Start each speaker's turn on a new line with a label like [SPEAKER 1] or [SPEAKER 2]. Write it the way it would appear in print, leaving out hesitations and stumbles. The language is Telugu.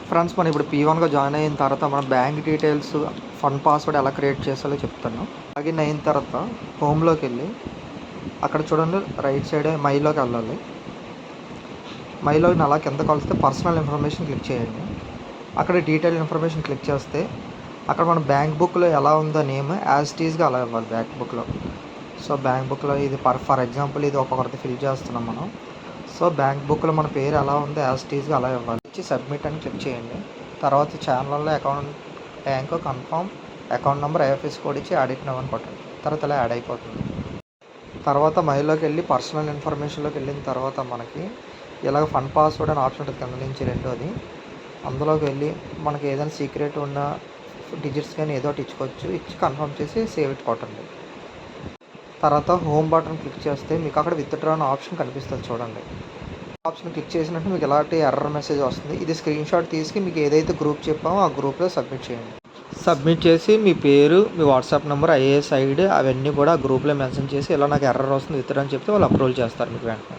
[SPEAKER 1] ఫ్రెండ్స్ మనం ఇప్పుడు P1గా జాయిన్ అయిన తర్వాత మన బ్యాంక్ డీటెయిల్స్, ఫండ్ పాస్వర్డ్ ఎలా క్రియేట్ చేసాలో చెప్తాను. లాగిన్ అయిన తర్వాత హోమ్‌లోకి వెళ్ళి అక్కడ చూడండి రైట్ సైడ్ మైలోకి వెళ్ళాలి. మైలో అలా కిందకి వస్తే పర్సనల్ ఇన్ఫర్మేషన్ క్లిక్ చేయండి. అక్కడ డీటెయిల్ ఇన్ఫర్మేషన్ క్లిక్ చేస్తే అక్కడ మన బ్యాంక్ బుక్లో ఎలా ఉందో నేమ్ యాజ్ ఇట్ ఈస్గా అలా ఇవ్వాలి బ్యాంక్ బుక్లో. సో బ్యాంక్ బుక్లో ఇది ఫర్ ఎగ్జాంపుల్ ఇది ఒక్కొక్కరిది ఫిల్ చేస్తున్నాం మనం. సో బ్యాంక్ బుక్లో మన పేరు ఎలా ఉందో యాజ్ ఇట్ ఈస్గా అలా ఇవ్వాలి. ఇచ్చి సబ్మిట్ అని క్లిక్ చేయండి. తర్వాత ఛానల్లో account bank confirm account number IFSC code ఇచ్చి యాడిట్ నవ్ అని కొట్టండి. తర్వాత ఇలా యాడ్ అయిపోతుంది. తర్వాత మైలోకి వెళ్ళి పర్సనల్ ఇన్ఫర్మేషన్లోకి వెళ్ళిన తర్వాత మనకి ఇలాగ ఫండ్ పాస్వర్డ్ అని ఆప్షన్ ఉంటుంది కింద నుంచి రెండోది. అందులోకి వెళ్ళి మనకి ఏదైనా సీక్రెట్ ఉన్న డిజిట్స్ కానీ ఏదో ఒకటి ఇచ్చుకోవచ్చు. ఇచ్చి కన్ఫర్మ్ చేసి సేవ్ ఇట్ కొట్టండి. తర్వాత హోమ్ బటన్ క్లిక్ చేస్తే మీకు అక్కడ విత్డ్రా అనే ఆప్షన్ కనిపిస్తుంది చూడండి. ఆప్షన్ క్లిక్ చేసినట్టు మీకు ఎలాంటి ఎర్రర్ మెసేజ్ వస్తుంది. ఇది స్క్రీన్ షాట్ తీసి మీకు ఏదైతే గ్రూప్ చెప్పామో ఆ గ్రూప్లో సబ్మిట్ చేయండి. సబ్మిట్ చేసి మీ పేరు, మీ వాట్సాప్ నెంబర్, ఐఏఎస్ ఐడి అవన్నీ కూడా గ్రూప్లో మెన్షన్ చేసి ఇలా నాకు ఎర్రర్ వస్తుంది విత్డ్రా అని చెప్తే వాళ్ళు అప్రూవల్ చేస్తారు మీకు వెంటనే.